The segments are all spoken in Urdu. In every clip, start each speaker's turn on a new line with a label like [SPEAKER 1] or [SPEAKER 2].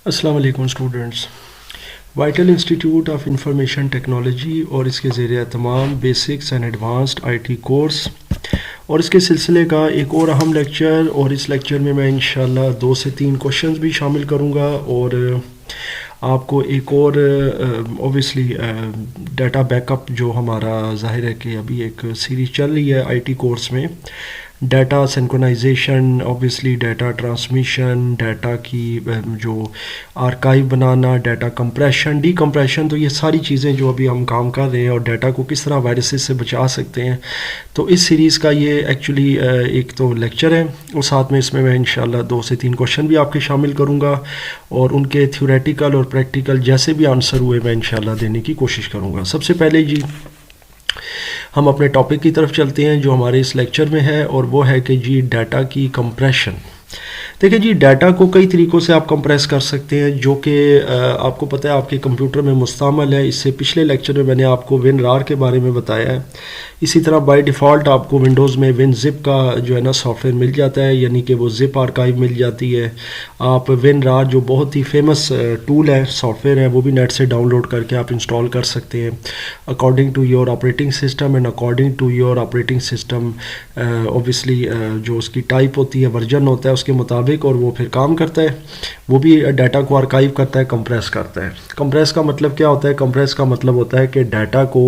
[SPEAKER 1] السلام علیکم students. Vital institute of information technology اور اس کے زیر اہتمام basics and advanced I T course اور اس کے سلسلے کا ایک اور اہم لیکچر، اور اس لیکچر میں انشاءاللہ 2 سے 3 کوشچنز بھی شامل کروں گا، اور آپ کو ایک اور اوبیسلی ڈیٹا بیک اپ جو ہمارا ظاہر ہے کہ ابھی ایک سیریز چل رہی ہے آئی ٹی کورس میں، data synchronization, obviously data transmission, data کی جو آرکائیو بنانا، ڈیٹا کمپریشن، ڈی کمپریشن، تو یہ ساری چیزیں جو ابھی ہم کام کر رہے ہیں، اور ڈیٹا کو کس طرح وائرسز سے بچا سکتے ہیں. تو اس سیریز کا یہ ایکچولی ایک تو لیکچر ہے، اور ساتھ میں اس میں انشاءاللہ 2 سے 3 کوشچن بھی آپ کے شامل کروں گا، اور ان کے تھیوریٹیکل اور پریکٹیکل جیسے بھی آنسر ہوئے میں انشاءاللہ دینے کی کوشش کروں گا. سب سے پہلے جی ہم اپنے ٹاپک کی طرف چلتے ہیں جو ہمارے اس لیکچر میں ہے، اور وہ ہے کہ جی ڈیٹا کی کمپریشن. دیکھیں جی، ڈیٹا کو کئی طریقوں سے آپ کمپریس کر سکتے ہیں، جو کہ آپ کو پتہ ہے آپ کے کمپیوٹر میں مستعمل ہے. اس سے پچھلے لیکچر میں نے آپ کو WinRAR کے بارے میں بتایا ہے. اسی طرح بائی ڈیفالٹ آپ کو ونڈوز میں WinZip کا جو ہے نا سافٹ ویئر مل جاتا ہے، یعنی کہ وہ زپ آرکائیو مل جاتی ہے. آپ WinRAR جو بہت ہی فیمس ٹول ہے، سافٹ ویئر ہے، وہ بھی نیٹ سے ڈاؤن لوڈ کر کے آپ انسٹال کر سکتے ہیں according to your operating system and according to your operating system obviously جو اس کی ٹائپ ہوتی ہے، ورژن ہوتا ہے، اس کے مطابق، اور وہ پھر کام کرتا ہے. وہ بھی ڈیٹا کو آرکائیو کرتا ہے، کمپریس کرتا ہے. کمپریس کا مطلب کیا ہوتا ہے؟ کمپریس کا مطلب ہوتا ہے کہ ڈیٹا کو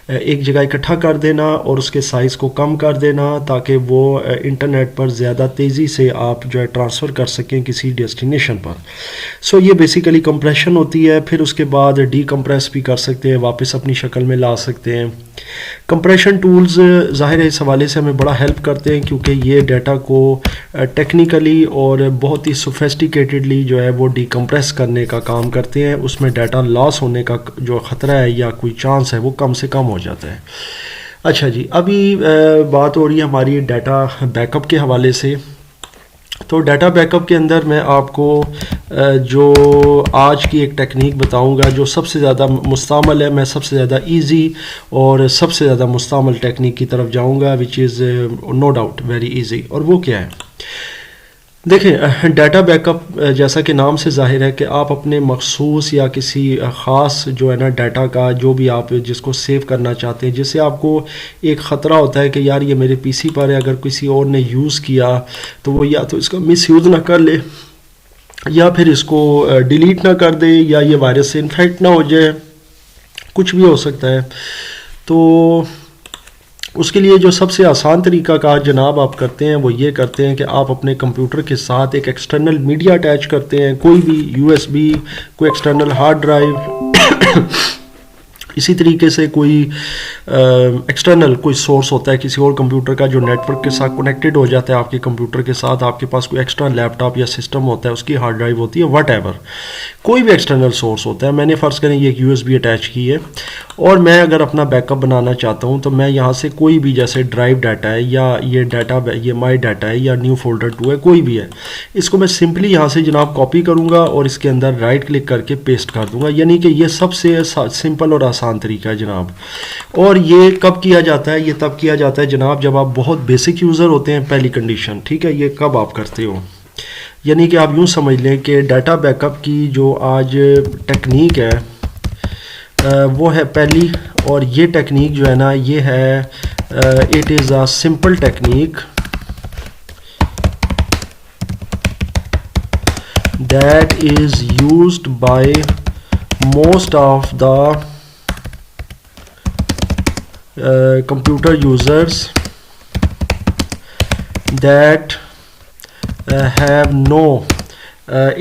[SPEAKER 1] ایک جگہ اکٹھا کر دینا اور اس کے سائز کو کم کر دینا، تاکہ وہ انٹرنیٹ پر زیادہ تیزی سے آپ جو ہے ٹرانسفر کر سکیں کسی ڈیسٹینیشن پر. سو یہ بیسیکلی کمپریشن ہوتی ہے. پھر اس کے بعد ڈی کمپریس بھی کر سکتے ہیں، واپس اپنی شکل میں لا سکتے ہیں. کمپریشن ٹولز ظاہر ہے اس حوالے سے ہمیں بڑا ہیلپ کرتے ہیں، کیونکہ یہ ڈیٹا کو ٹیکنیکلی اور بہت ہی سوفیسٹیکیٹڈلی جو ہے وہ ڈی کمپریس کرنے کا کام کرتے ہیں. اس میں ڈیٹا لاس ہونے کا جو خطرہ ہے یا کوئی چانس ہے وہ کم سے کم ہو جاتا ہے. اچھا جی، ابھی بات ہو رہی ہے ہماری ڈیٹا بیک اپ کے حوالے سے. تو ڈیٹا بیک اپ کے اندر میں آپ کو جو آج کی ایک ٹیکنیک بتاؤں گا جو سب سے زیادہ مستعمل ہے، میں سب سے زیادہ ایزی اور سب سے زیادہ مستعمل ٹیکنیک کی طرف جاؤں گا، وچ از نو ڈاؤٹ ویری ایزی. اور وہ کیا ہے؟ دیکھیں، ڈیٹا بیک اپ جیسا کہ نام سے ظاہر ہے کہ آپ اپنے مخصوص یا کسی خاص جو ہے نا ڈیٹا کا جو بھی آپ جس کو سیو کرنا چاہتے ہیں، جس سے آپ کو ایک خطرہ ہوتا ہے کہ یار یہ میرے پی سی پر ہے، اگر کسی اور نے یوز کیا تو وہ یا تو اس کا مس یوز نہ کر لے، یا پھر اس کو ڈیلیٹ نہ کر دے، یا یہ وائرس سے انفیکٹ نہ ہو جائے، کچھ بھی ہو سکتا ہے. تو اس کے لیے جو سب سے آسان طریقہ کار جناب آپ کرتے ہیں وہ یہ کرتے ہیں کہ آپ اپنے کمپیوٹر کے ساتھ ایک ایکسٹرنل میڈیا اٹیچ کرتے ہیں، کوئی بھی USB، کوئی ایکسٹرنل ہارڈ ڈرائیو، اسی طریقے سے کوئی ایکسٹرنل کوئی سورس ہوتا ہے کسی اور کمپیوٹر کا جو نیٹ ورک کے ساتھ کنیکٹڈ ہو جاتا ہے آپ کے کمپیوٹر کے ساتھ. آپ کے پاس کوئی ایکسٹرا لیپ ٹاپ یا سسٹم ہوتا ہے، اس کی ہارڈ ڈرائیو ہوتی ہے، واٹ ایور، کوئی بھی ایکسٹرنل سورس ہوتا ہے. میں نے فرض کریں یہ ایک USB اٹیچ کی ہے، اور میں اگر اپنا بیک اپ بنانا چاہتا ہوں تو میں یہاں سے کوئی بھی جیسے ڈرائیو ڈیٹا ہے، یا یہ ڈیٹا یہ مائی ڈیٹا ہے، یا نیو فولڈر 2 ہے، کوئی بھی ہے، اس کو میں سمپلی یہاں سے جناب کاپی کروں گا اور اس کے اندر رائٹ کلک کر کے پیسٹ کر دوں گا. یعنی کہ یہ سب سے سمپل اور آسان طریقہ ہے جناب. اور یہ کب کیا جاتا ہے؟ یہ تب کیا جاتا ہے جناب جب آپ بہت بیسک یوزر ہوتے ہیں. پہلی کنڈیشن، ٹھیک ہے، یہ کب آپ کرتے ہو؟ یعنی کہ آپ یوں سمجھ لیں کہ ڈیٹا بیک اپ کی جو آج ٹیکنیک ہے وہ ہے پہلی، اور یہ ٹیکنیک جو ہے نا یہ ہے it is a simple technique that is used by most of the computer users that have no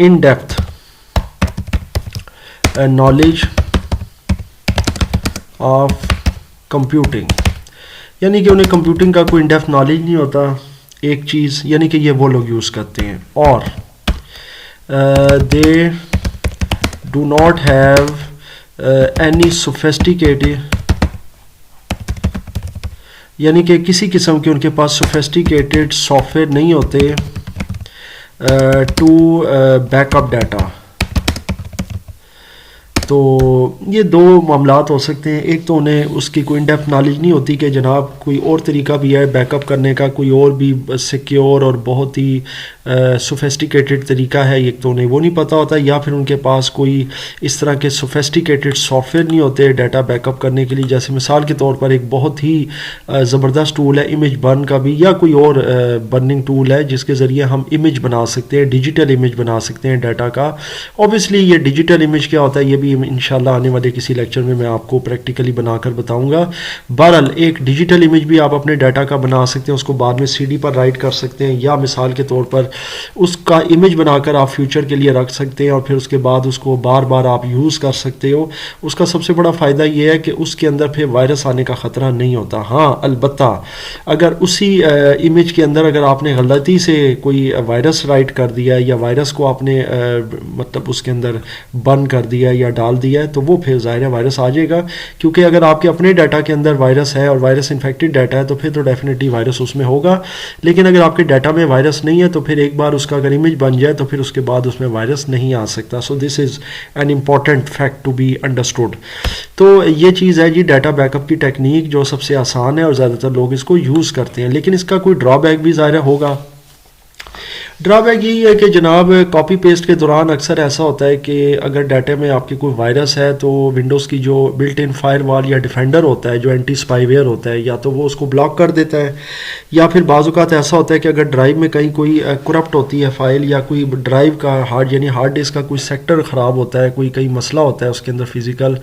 [SPEAKER 1] in-depth knowledge of computing. یعنی کہ انہیں کمپیوٹنگ کا کوئی in-depth knowledge نہیں ہوتا ایک چیز، یعنی کہ یہ وہ لوگ یوز کرتے ہیں. اور they do not have any sophisticated، یعنی کہ کسی قسم کے ان کے پاس سوفیسٹیکیٹڈ سافٹ ویئر نہیں ہوتے ٹو بیک اپ ڈیٹا. تو یہ دو معاملات ہو سکتے ہیں. ایک تو انہیں اس کی کوئی ان ڈیپتھ نالج نہیں ہوتی کہ جناب کوئی اور طریقہ بھی ہے بیک اپ کرنے کا, کوئی اور بھی سیکیور اور بہت ہی سوفیسٹیکیٹڈ طریقہ ہے, ایک تو انہیں وہ نہیں پتہ ہوتا, یا پھر ان کے پاس کوئی اس طرح کے سوفیسٹیکیٹڈ سافٹ ویئر نہیں ہوتے ڈیٹا بیک اپ کرنے کے لیے. جیسے مثال کے طور پر ایک بہت ہی زبردست ٹول ہے امیج برن کا بھی, یا کوئی اور برننگ ٹول ہے جس کے ذریعے ہم امیج بنا سکتے ہیں, ڈیجیٹل امیج بنا سکتے ہیں ڈیٹا کا. اوبیسلی یہ ڈیجیٹل امیج کیا ہوتا ہے یہ بھی انشاءاللہ آنے والے کسی لیکچر میں آپ کو پریکٹیکلی بنا کر بتاؤں گا. بہرحال ایک ڈیجیٹل امیج بھی آپ اپنے ڈیٹا کا بنا سکتے ہیں, اس کو بعد میں سی ڈی پر رائٹ کر سکتے ہیں, یا مثال کے طور پر اس کا امیج بنا کر آپ فیوچر کے لیے رکھ سکتے ہیں, اور پھر اس کے بعد اس کو بار بار آپ یوز کر سکتے ہو. اس کا سب سے بڑا فائدہ یہ ہے کہ اس کے اندر پھر وائرس آنے کا خطرہ نہیں ہوتا. ہاں البتہ اگر اسی امیج کے اندر اگر آپ نے غلطی سے کوئی وائرس رائٹ کر دیا ہے, یا وائرس کو آپ نے مطلب اس کے اندر بن کر دیا یا ڈال دیا ہے, تو وہ پھر ظاہر ہے وائرس آ جائے گا. کیونکہ اگر آپ کے اپنے ڈیٹا کے اندر وائرس ہے اور وائرس انفیکٹڈ ڈیٹا ہے تو پھر تو ڈیفینیٹلی وائرس اس میں ہوگا. لیکن اگر آپ کے ڈیٹا میں وائرس نہیں ہے تو پھر ایک بار اس کا اگر امیج بن جائے تو پھر اس کے بعد اس میں وائرس نہیں آ سکتا. So this is an important fact to be understood. تو یہ چیز ہے جی ڈیٹا بیک اپ کی ٹیکنیک جو سب سے آسان ہے اور زیادہ تر لوگ اس کو یوز کرتے ہیں. لیکن اس کا کوئی ڈرا بیک بھی ظاہر ہوگا. ڈرا بیک یہی ہے کہ جناب کاپی پیسٹ کے دوران اکثر ایسا ہوتا ہے کہ اگر ڈیٹا میں آپ کے کوئی وائرس ہے تو ونڈوز کی جو بلٹ ان فائر وال یا ڈیفینڈر ہوتا ہے جو اینٹی اسپائی ویئر ہوتا ہے, یا تو وہ اس کو بلاک کر دیتا ہے, یا پھر بعض اوقات ایسا ہوتا ہے کہ اگر ڈرائیو میں کہیں کوئی کرپٹ ہوتی ہے فائل, یا کوئی ڈرائیو کا ہارڈ یعنی ہارڈ ڈسک کا کوئی سیکٹر خراب ہوتا ہے, کوئی کہیں مسئلہ ہوتا ہے اس کے اندر فزیکل,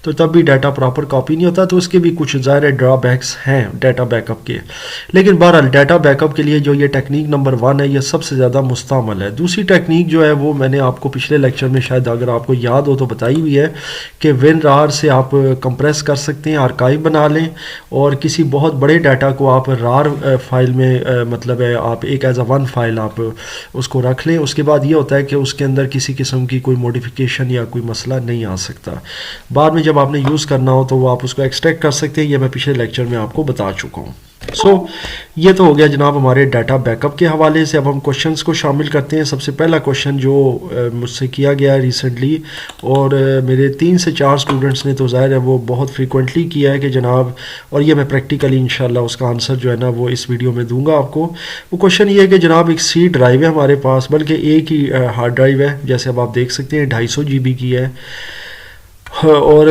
[SPEAKER 1] تو تب بھی ڈیٹا پراپر کاپی نہیں ہوتا. تو اس کے بھی کچھ ظاہر ڈرا بیکس ہیں ڈیٹا بیک اپ کے. لیکن بہرحال ڈیٹا بیک اپ کے لیے جو یہ ٹیکنیک نمبر 1 ہے یہ سب سے زیادہ مستعمل ہے. دوسری ٹیکنیک جو ہے وہ میں نے آپ کو پچھلے لیکچر میں شاید اگر آپ کو یاد ہو تو بتائی ہوئی ہے کہ وین رار سے آپ کمپریس کر سکتے ہیں, آرکائیو بنا لیں, اور کسی بہت بڑے ڈیٹا کو آپ رار فائل میں مطلب ہے آپ ایک ایز اے ون فائل آپ اس کو رکھ لیں. اس کے بعد یہ ہوتا ہے کہ اس کے اندر کسی قسم کی کوئی موڈیفیکیشن یا کوئی مسئلہ نہیں آ سکتا. بعد میں جب آپ نے یوز کرنا ہو تو وہ آپ اس کو ایکسٹریکٹ کر سکتے ہیں. یہ میں پچھلے لیکچر میں آپ کو بتا چکا ہوں. یہ تو ہو گیا جناب ہمارے ڈیٹا بیک اپ کے حوالے سے. اب ہم کوشچنس کو شامل کرتے ہیں. سب سے پہلا کوشچن جو مجھ سے کیا گیا ہے ریسنٹلی, اور میرے 3 سے 4 اسٹوڈنٹس نے تو ظاہر ہے وہ بہت فریکوینٹلی کیا ہے کہ جناب, اور یہ میں پریکٹیکلی انشاءاللہ اس کا آنسر جو ہے نا وہ اس ویڈیو میں دوں گا آپ کو. وہ کوشچن یہ ہے کہ جناب ایک سی ڈرائیو ہے ہمارے پاس, بلکہ ایک ہی ہارڈ ڈرائیو ہے, جیسے اب آپ دیکھ سکتے ہیں 250 GB کی ہے, اور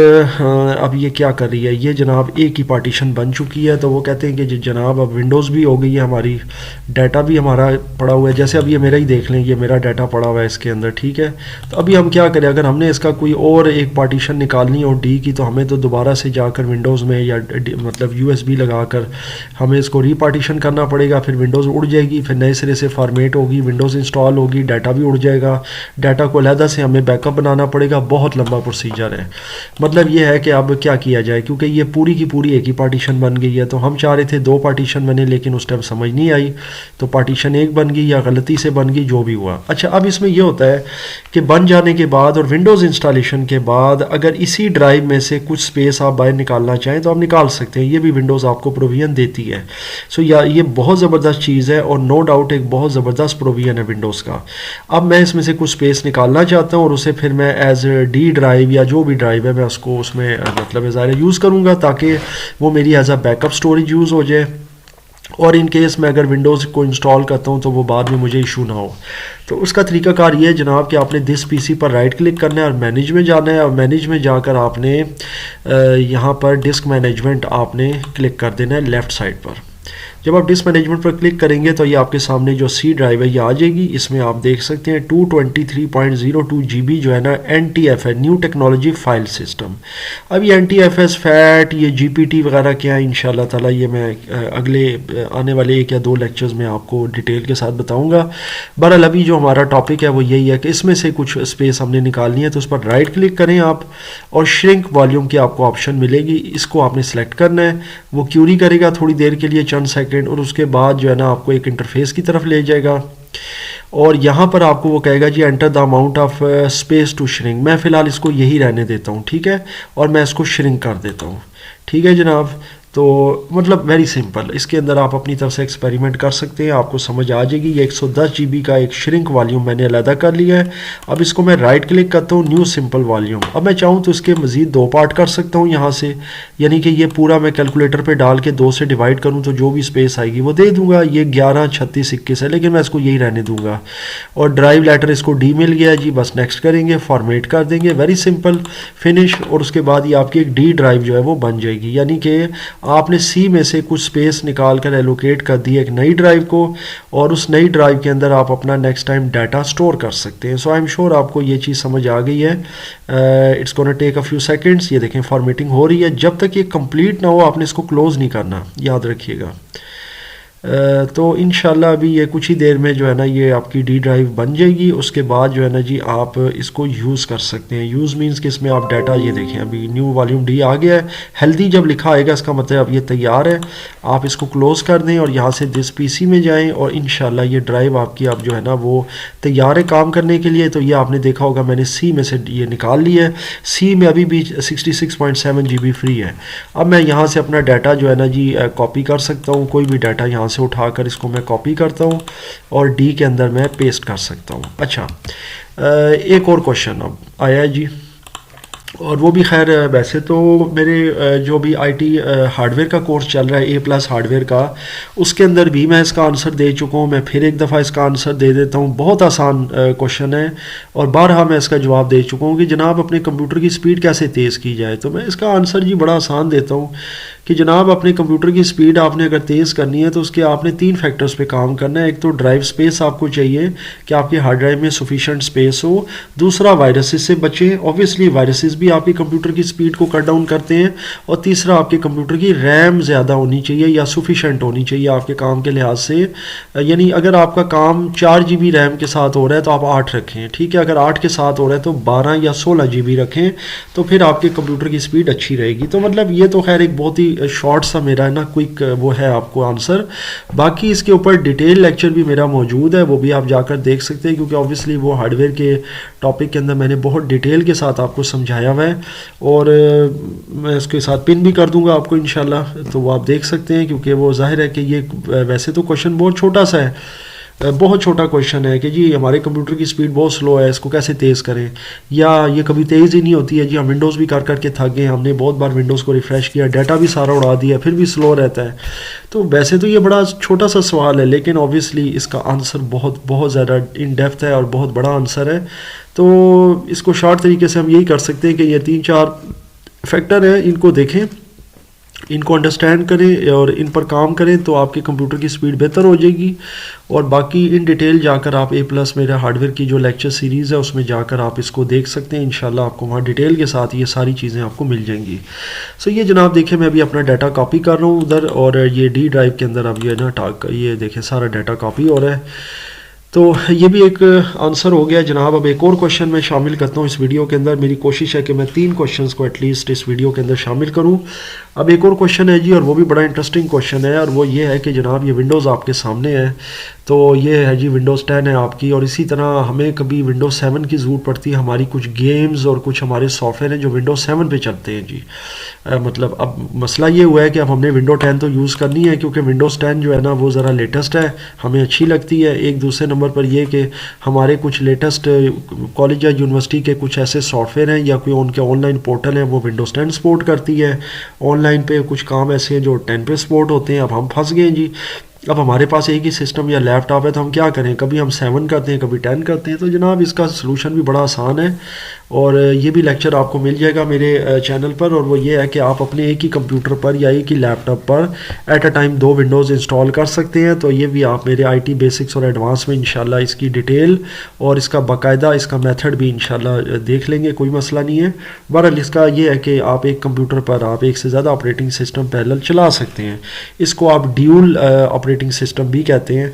[SPEAKER 1] اب یہ کیا کر رہی ہے, یہ جناب ایک ہی پارٹیشن بن چکی ہے. تو وہ کہتے ہیں کہ جناب اب ونڈوز بھی ہو گئی ہے ہماری, ڈیٹا بھی ہمارا پڑا ہوا ہے. جیسے اب یہ میرا ہی دیکھ لیں, یہ میرا ڈیٹا پڑا ہوا ہے اس کے اندر, ٹھیک ہے. تو ابھی ہم کیا کریں, اگر ہم نے اس کا کوئی اور ایک پارٹیشن نکالنی ہو ڈی کی, تو ہمیں تو دوبارہ سے جا کر ونڈوز میں یا مطلب USB لگا کر ہمیں اس کو ری پارٹیشن کرنا پڑے گا. پھر ونڈوز اڑ جائے گی, پھر نئے سرے سے فارمیٹ ہوگی, ونڈوز انسٹال ہوگی, ڈیٹا بھی اڑ جائے گا, ڈیٹا کو علیحدہ سے ہمیں بیک اپ بنانا پڑے گا. بہت لمبا پروسیجر ہے. مطلب یہ ہے کہ اب کیا کیا جائے, کیونکہ یہ پوری کی پوری ایک ہی پارٹیشن بن گئی ہے. تو ہم چاہ رہے تھے 2 پارٹیشن بنے, لیکن اس ٹائم سمجھ نہیں آئی, تو پارٹیشن 1 بن گئی یا غلطی سے بن گئی, جو بھی ہوا. اچھا, اب اس میں یہ ہوتا ہے کہ بن جانے کے بعد اور ونڈوز انسٹالیشن کے بعد اگر اسی ڈرائیو میں سے کچھ سپیس آپ باہر نکالنا چاہیں تو آپ نکال سکتے ہیں. یہ بھی ونڈوز آپ کو پروویژن دیتی ہے. یہ بہت زبردست چیز ہے, اور نو ڈاؤٹ ایک بہت زبردست پروویژن ہے ونڈوز کا. اب میں اس میں سے کچھ سپیس نکالنا چاہتا ہوں, اور اسے پھر میں ایز ڈی ڈرائیو یا جو بھی ڈرائیو ہے میں اس کو اس میں مطلب ظاہر یوز کروں گا, تاکہ وہ میری as a backup storage use ہو جائے. اور ان کیس میں اگر ونڈوز کو انسٹال کرتا ہوں تو وہ بعد میں مجھے ایشو نہ ہو. تو اس کا طریقہ کار یہ ہے جناب کہ آپ نے دس پی سی پر رائٹ کلک کرنا ہے اور مینیج میں جانا ہے, اور مینیج میں جا کر آپ نے یہاں پر ڈسک مینجمنٹ آپ نے کلک کر دینا ہے لیفٹ سائڈ پر. جب آپ ڈسک مینجمنٹ پر کلک کریں گے تو یہ آپ کے سامنے جو سی ڈرائیو ہے یہ آ جائے گی. اس میں آپ دیکھ سکتے ہیں 223.02 GB جو ہے نا NTFS new technology file system. اب یہ NTFS فیٹ یہ GPT وغیرہ کیا ہے انشاءاللہ تعالی یہ میں اگلے آنے والے 1 یا 2 لیکچرز میں آپ کو ڈیٹیل کے ساتھ بتاؤں گا. بہرحال ابھی جو ہمارا ٹاپک ہے وہ یہی ہے کہ اس میں سے کچھ اسپیس ہم نے نکالنی ہے, تو اس پر رائٹ کلک کریں آپ, اور شرنک والیوم کی آپ کو آپشن ملے گی, اس کو آپ نے سلیکٹ کرنا ہے. وہ کیوری کرے گا تھوڑی دیر کے لیے, چند سیکنڈ, اور اس کے بعد جو ہے نا آپ کو ایک انٹرفیس کی طرف لے جائے گا, اور یہاں پر آپ کو وہ کہے گا جی enter the amount of space to shrink. میں فی الحال اس کو یہی رہنے دیتا ہوں, ٹھیک ہے, اور میں اس کو شرنک کر دیتا ہوں, ٹھیک ہے جناب. تو مطلب ویری سمپل، اس کے اندر آپ اپنی طرف سے ایکسپیریمنٹ کر سکتے ہیں، آپ کو سمجھ آ جائے گی. یہ 110 GB کا ایک شرنک والیوم میں نے علیحدہ کر لیا ہے. اب اس کو میں رائٹ کلک کرتا ہوں، نیو سمپل والیوم. اب میں چاہوں تو اس کے مزید 2 پارٹ کر سکتا ہوں یہاں سے، یعنی کہ یہ پورا میں کیلکولیٹر پہ ڈال کے 2 سے ڈیوائڈ کروں تو جو بھی اسپیس آئے گی وہ دے دوں گا. یہ 11 36 21 ہے، لیکن میں اس کو یہی رہنے دوں گا. اور ڈرائیو لیٹر اس کو ڈی مل گیا جی، بس نیکسٹ کریں گے، فارمیٹ کر دیں گے، ویری سمپل، فنش. اور اس کے بعد یہ آپ کی ایک ڈی ڈرائیو جو ہے وہ بن جائے گی، یعنی کہ آپ نے سی میں سے کچھ اسپیس نکال کر ایلوکیٹ کر دی ایک نئی ڈرائیو کو، اور اس نئی ڈرائیو کے اندر آپ اپنا نیکسٹ ٹائم ڈیٹا سٹور کر سکتے ہیں. سو آئی ایم شیور آپ کو یہ چیز سمجھ آ گئی ہے. It's gonna take a few seconds. یہ دیکھیں فارمیٹنگ ہو رہی ہے، جب تک یہ کمپلیٹ نہ ہو آپ نے اس کو کلوز نہیں کرنا، یاد رکھیے گا. تو انشاءاللہ ابھی یہ کچھ ہی دیر میں جو ہے نا یہ آپ کی ڈی ڈرائیو بن جائے گی. اس کے بعد جو ہے نا جی آپ اس کو یوز کر سکتے ہیں. یوز مینس کہ اس میں آپ ڈیٹا، یہ دیکھیں ابھی نیو والیوم ڈی آ گیا ہے. ہیلدی جب لکھا آئے گا اس کا مطلب اب یہ تیار ہے. آپ اس کو کلوز کر دیں اور یہاں سے دس پی سی میں جائیں، اور انشاءاللہ یہ ڈرائیو آپ کی اب جو ہے نا وہ تیار ہے کام کرنے کے لیے. تو یہ آپ نے دیکھا ہوگا میں نے سی میں سے یہ نکال لیا ہے. سی میں ابھی بھی 66.7 GB فری ہے. اب میں یہاں سے اپنا ڈیٹا جو ہے نا جی کاپی کر سکتا ہوں. کوئی بھی ڈیٹا یہاں سے اٹھا کر اس کو میں کاپی کرتا ہوں اور ڈی کے اندر میں پیسٹ کر سکتا ہوں. اچھا ایک اور کوشچن اب آیا ہے جی، اور وہ بھی خیر ویسے تو میرے جو بھی آئی ٹی ہارڈ ویئر کا کورس چل رہا ہے A+ ہارڈ ویئر کا، اس کے اندر بھی میں اس کا آنسر دے چکا ہوں. میں پھر ایک دفعہ اس کا آنسر دے دیتا ہوں. بہت آسان کوشچن ہے اور بارہا میں اس کا جواب دے چکا ہوں کہ جناب اپنے کمپیوٹر کی سپیڈ کیسے تیز کی جائے. تو میں اس کا آنسر جی بڑا آسان دیتا ہوں کہ جناب اپنے کمپیوٹر کی سپیڈ آپ نے اگر تیز کرنی ہے تو اس کے آپ نے 3 فیکٹرز پہ کام کرنا ہے. ایک تو ڈرائیو سپیس آپ کو چاہیے کہ آپ کے ہارڈ ڈرائیو میں سفیشینٹ سپیس ہو. دوسرا وائرسز سے بچیں، اوبویسلی وائرسز بھی آپ کے کمپیوٹر کی سپیڈ کو کٹ ڈاؤن کرتے ہیں. اور تیسرا آپ کے کمپیوٹر کی ریم زیادہ ہونی چاہیے یا سفیشینٹ ہونی چاہیے آپ کے کام کے لحاظ سے. یعنی اگر آپ کا کام 4 GB ریم کے ساتھ ہو رہا ہے تو آپ 8 رکھیں، ٹھیک ہے. اگر 8 کے ساتھ ہو رہا ہے تو 12 یا 16 GB رکھیں، تو پھر آپ کے کمپیوٹر کی سپیڈ اچھی رہے گی. تو مطلب یہ تو خیر ایک بہت ہی شارٹ سا میرا ہے نا کوئک وہ ہے آپ کو آنسر. باقی اس کے اوپر ڈیٹیل لیکچر بھی میرا موجود ہے، وہ بھی آپ جا کر دیکھ سکتے ہیں، کیونکہ اوبویسلی وہ ہارڈ ویئر کے ٹاپک کے اندر میں نے بہت ڈیٹیل کے ساتھ آپ کو سمجھایا ہوا ہے. اور میں اس کے ساتھ پن بھی کر دوں گا آپ کو انشاءاللہ، تو وہ آپ دیکھ سکتے ہیں. کیونکہ وہ ظاہر ہے کہ یہ ویسے تو کوشچن بہت چھوٹا سا ہے، بہت چھوٹا کویشچن ہے کہ جی ہمارے کمپیوٹر کی سپیڈ بہت سلو ہے، اس کو کیسے تیز کریں، یا یہ کبھی تیز ہی نہیں ہوتی ہے جی. ہم ونڈوز بھی کر کے تھک گئے، ہم نے بہت بار ونڈوز کو ریفریش کیا، ڈیٹا بھی سارا اڑا دیا، پھر بھی سلو رہتا ہے. تو ویسے تو یہ بڑا چھوٹا سا سوال ہے، لیکن اوبویسلی اس کا آنسر بہت بہت زیادہ ان ڈیپتھ ہے اور بہت بڑا آنسر ہے. تو اس کو شارٹ طریقے سے ہم یہی کر سکتے ہیں کہ یہ 3-4 فیکٹر ہیں، ان کو دیکھیں، ان کو انڈرسٹینڈ کریں اور ان پر کام کریں تو آپ کے کمپیوٹر کی سپیڈ بہتر ہو جائے گی. اور باقی ان ڈیٹیل جا کر آپ A+ میرا ہارڈ ویئر کی جو لیکچر سیریز ہے اس میں جا کر آپ اس کو دیکھ سکتے ہیں. انشاءاللہ آپ کو وہاں ڈیٹیل کے ساتھ یہ ساری چیزیں آپ کو مل جائیں گی. سو یہ جناب دیکھیں میں ابھی اپنا ڈیٹا کاپی کر رہا ہوں ادھر، اور یہ ڈی ڈرائیو کے اندر اب یہ نا یہ دیکھیں سارا ڈیٹا کاپی ہو رہا ہے. تو یہ بھی ایک آنسر ہو گیا جناب. اب ایک اور کوشچن میں شامل کرتا ہوں اس ویڈیو کے اندر. میری کوشش ہے کہ میں 3 کوشچنس کو ایٹ لیسٹ اس ویڈیو کے اندر شامل کروں. اب ایک اور کوشچن ہے جی، اور وہ بھی بڑا انٹرسٹنگ کوشچن ہے، اور وہ یہ ہے کہ جناب یہ ونڈوز آپ کے سامنے ہے. تو یہ ہے جی ونڈوز 10 ہے آپ کی، اور اسی طرح ہمیں کبھی ونڈوز 7 کی ضرورت پڑتی ہے. ہماری کچھ گیمز اور کچھ ہمارے سافٹ ویئر ہیں جو ونڈوز 7 پہ چلتے ہیں جی. مطلب اب مسئلہ یہ ہوا ہے کہ اب ہم نے ونڈو 10 تو یوز کرنی ہے، کیونکہ ونڈوز 10 جو ہے نا وہ ذرا لیٹسٹ ہے، ہمیں اچھی لگتی ہے. ایک دوسرے نمبر پر یہ کہ ہمارے کچھ لیٹسٹ کالج یا یونیورسٹی کے کچھ ایسے سافٹ ویئر ہیں یا کوئی ان کے آن لائن پورٹل ہیں وہ ونڈوز 10 سپورٹ کرتی ہے. آن لائن پہ کچھ کام ایسے ہیں جو 10 پہ سپورٹ ہوتے ہیں. اب ہم پھنس گئے ہیں جی. اب ہمارے پاس ایک ہی سسٹم یا لیپ ٹاپ ہے تو ہم کیا کریں، کبھی ہم 7 کرتے ہیں کبھی 10 کرتے ہیں. تو جناب اس کا سلوشن بھی بڑا آسان ہے، اور یہ بھی لیکچر آپ کو مل جائے گا میرے چینل پر. اور وہ یہ ہے کہ آپ اپنے ایک ہی کمپیوٹر پر یا ایک ہی لیپ ٹاپ پر at a time 2 windows install کر سکتے ہیں. تو یہ بھی آپ میرے آئی ٹی بیسکس اور ایڈوانس میں انشاءاللہ اس کی ڈیٹیل اور اس کا باقاعدہ اس کا میتھڈ بھی انشاءاللہ دیکھ لیں گے، کوئی مسئلہ نہیں ہے. بہرحال اس کا یہ ہے کہ آپ ایک کمپیوٹر پر آپ ایک سے زیادہ آپریٹنگ سسٹم پیرلل چلا سکتے ہیں. اس کو آپ ڈیول آپریٹنگ سسٹم بھی کہتے ہیں.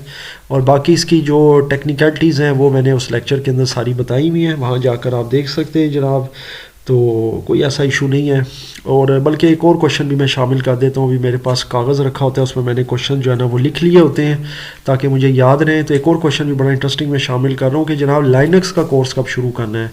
[SPEAKER 1] اور باقی اس کی جو ٹیکنیکلٹیز ہیں وہ میں نے اس لیکچر کے اندر ساری بتائی ہوئی ہیں، وہاں جا کر آپ دیکھ سکتے ہیں جناب. تو کوئی ایسا ایشو نہیں ہے. اور بلکہ ایک اور کوشچن بھی میں شامل کر دیتا ہوں. ابھی میرے پاس کاغذ رکھا ہوتا ہے, اس میں میں نے کوشچن جو ہے نا وہ لکھ لیے ہوتے ہیں تاکہ مجھے یاد رہیں. تو ایک اور کوشچن بھی بڑا انٹرسٹنگ میں شامل کر رہا ہوں کہ جناب لائنکس کا کورس کب شروع کرنا ہے.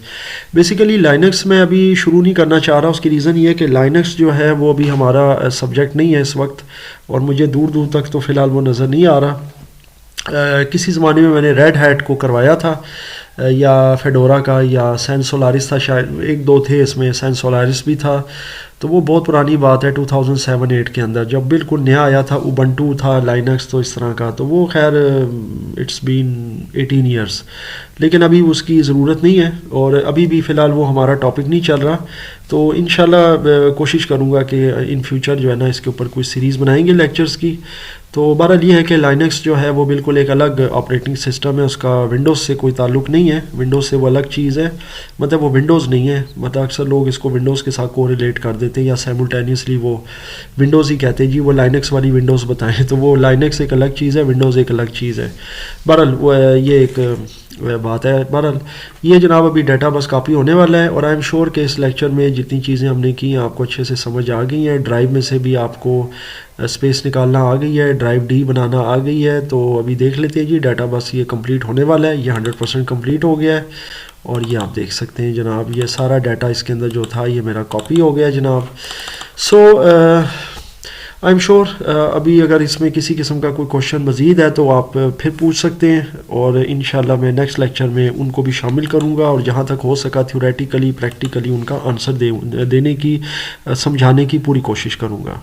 [SPEAKER 1] بیسیکلی لائنکس میں ابھی شروع نہیں کرنا چاہ رہا. اس کی ریزن یہ ہے کہ لائنکس جو ہے وہ ابھی ہمارا سبجیکٹ نہیں ہے اس وقت, اور مجھے دور دور تک تو فی الحال وہ نظر نہیں آ رہا. کسی زمانے میں نے ریڈ ہیٹ کو کروایا تھا, یا فیڈورا کا, یا سین سولارس تھا شاید, ایک دو تھے اس میں, سین سولارس بھی تھا. تو وہ بہت پرانی بات ہے 2007-8 کے اندر, جب بالکل نیا آیا تھا. اوبنٹو تھا, لائنکس تو اس طرح کا. تو وہ خیر اٹس بین 18 ایئرس, لیکن ابھی اس کی ضرورت نہیں ہے, اور ابھی بھی فی الحال وہ ہمارا ٹاپک نہیں چل رہا. تو انشاءاللہ کوشش کروں گا کہ ان فیوچر جو ہے نا اس کے اوپر کوئی سیریز بنائیں گے لیکچرز کی. تو بہرحال یہ ہے کہ لائنکس جو ہے وہ بالکل ایک الگ آپریٹنگ سسٹم ہے, اس کا ونڈوز سے کوئی تعلق نہیں ہے. ونڈوز سے وہ الگ چیز ہے, مطلب وہ ونڈوز نہیں ہے. مطلب اکثر لوگ اس کو ونڈوز کے ساتھ کو ریلیٹ کر دیتے ہیں, یا سیملٹینیسلی وہ ونڈوز ہی کہتے ہیں جی وہ لائنکس والی ونڈوز بتائیں. تو وہ لائنکس ایک الگ چیز ہے, ونڈوز ایک الگ چیز ہے. بہرحال یہ ایک بات ہے. بہرحال یہ جناب ابھی ڈیٹا بس کاپی ہونے والا ہے, اور آئی ایم شیور کہ اس لیکچر میں جتنی چیزیں ہم نے کی ہیں آپ کو اچھے سے سمجھ آ گئی ہیں. ڈرائیو میں سے بھی آپ کو اسپیس نکالنا آ گئی ہے, ڈرائیو ڈی بنانا آ گئی ہے. تو ابھی دیکھ لیتے ہیں جی ڈیٹا بس یہ کمپلیٹ ہونے والا ہے, یہ 100% کمپلیٹ ہو گیا ہے. اور یہ آپ دیکھ سکتے ہیں جناب, یہ سارا ڈیٹا اس کے اندر جو تھا یہ میرا کاپی ہو گیا جناب. سو آئی ایم شیور ابھی اگر اس میں کسی قسم کا کوئی کوشچن مزید ہے تو آپ پھر پوچھ سکتے ہیں, اور انشاءاللہ میں نیکسٹ لیکچر میں ان کو بھی شامل کروں گا, اور جہاں تک ہو سکا تھیوریٹیکلی پریکٹیکلی ان کا آنسر دینے کی, سمجھانے کی پوری کوشش کروں گا.